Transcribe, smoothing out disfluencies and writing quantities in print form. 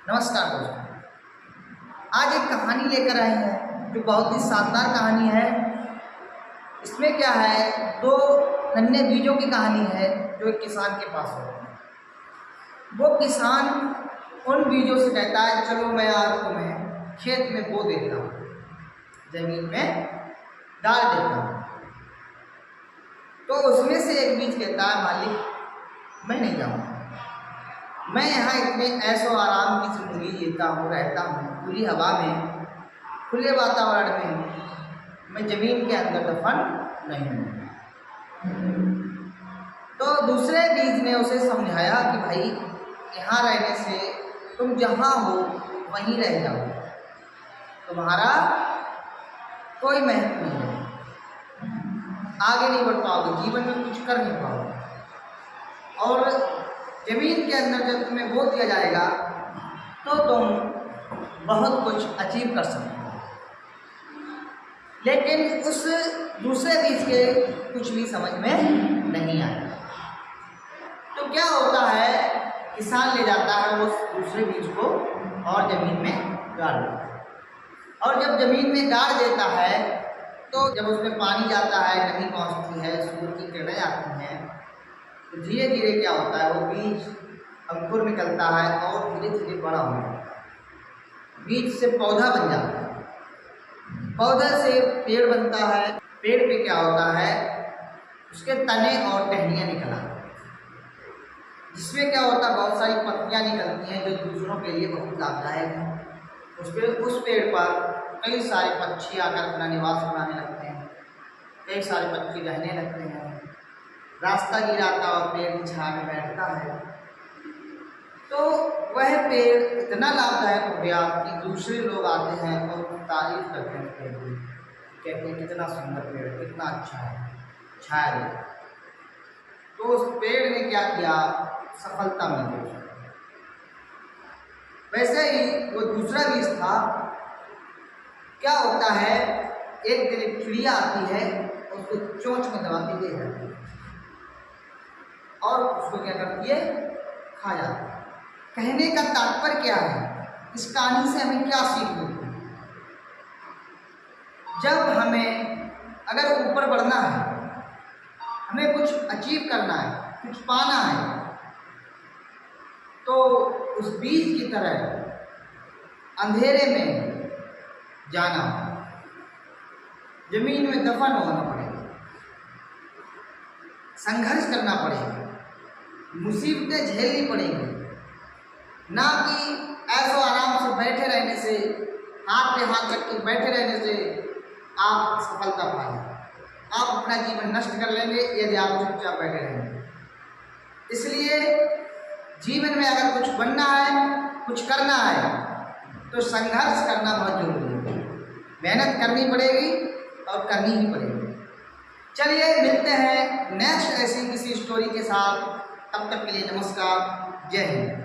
नमस्कार दोस्तों, आज एक कहानी लेकर आए हैं जो बहुत ही शानदार कहानी है। इसमें क्या है, दो नन्हे बीजों की कहानी है जो एक किसान के पास होती है। वो किसान उन बीजों से कहता है, चलो मैं आज तुम्हें खेत में बो देता हूँ, जमीन में डाल देता हूँ। तो उसमें से एक बीज कहता है, मालिक मैं नहीं जाऊँगा, मैं यहाँ इतने ऐशो आराम की जिंदगी जीता हूँ, रहता हूँ खुली हवा में, खुले वातावरण में, मैं जमीन के अंदर दफन नहीं हूँ। तो दूसरे बीज ने उसे समझाया कि भाई यहाँ रहने से तुम जहाँ हो वहीं रह जाओ, तुम्हारा कोई महत्व नहीं है, आगे नहीं बढ़ पाओगे, जीवन में कुछ कर नहीं पाओगे। और जमीन के अंदर जब तुम्हें बो दिया जाएगा तो तुम बहुत कुछ अचीव कर सकते हो। लेकिन उस दूसरे बीज के कुछ भी समझ में नहीं आया। तो क्या होता है, किसान ले जाता है उस दूसरे बीज को और ज़मीन में गाड़ देता है। और जब ज़मीन में गाड़ देता है तो जब उसमें पानी जाता है, नमी पहुँचती है, सूर्य की किरणें आती हैं, तो धीरे धीरे क्या होता है, वो बीज अंकुर निकलता है और धीरे धीरे बड़ा हो जाता है। बीज से पौधा बन जाता है, पौधे से पेड़ बनता है, पेड़ पे क्या होता है, उसके तने और टहनियाँ निकल आती हैं, जिसमें क्या होता है, बहुत सारी पत्तियाँ निकलती हैं जो दूसरों के लिए बहुत लाभदायक हैं। उस पेड़ पर कई सारे पक्षी आकर अपना निवास बनाने लगते हैं, कई सारे पक्षी रहने लगते हैं। रास्ता गिराता और पेड़ की छाया में बैठता है, तो वह पेड़ इतना लाभदायक हो गया कि दूसरे लोग आते हैं और तारीफ करते हैं पेड़ की, कहते हैं कितना सुंदर पेड़, कितना अच्छा है, छाया देता। तो उस पेड़ ने क्या किया, सफलता मिल गई। वैसे ही वो दूसरा बीज था, क्या होता है, एक दिन एक चिड़िया आती है, उसको चोंच में दबाती दे जाती है और उसको क्या करती है, खा जाती है। कहने का तात्पर्य क्या है, इस कहानी से हमें क्या सीख मिलती है? जब हमें अगर ऊपर बढ़ना है, हमें कुछ अचीव करना है, कुछ पाना है, तो उस बीज की तरह अंधेरे में जाना, जमीन में दफन होना पड़ेगा, संघर्ष करना पड़ेगा, मुसीबतें झेलनी पड़ेंगी। ना कि ऐसो आराम से बैठे रहने से, हाथ पे हाथ रख के बैठे रहने से आप सफलता पाएंगे। आप अपना जीवन नष्ट कर लेंगे यदि आप चुपचाप बैठे रहेंगे। इसलिए जीवन में अगर कुछ बनना है, कुछ करना है, तो संघर्ष करना बहुत जरूरी है, मेहनत करनी पड़ेगी और करनी ही पड़ेगी। चलिए मिलते हैं नेक्स्ट ऐसी किसी स्टोरी के साथ, तब तक के लिए नमस्कार, जय हिंद।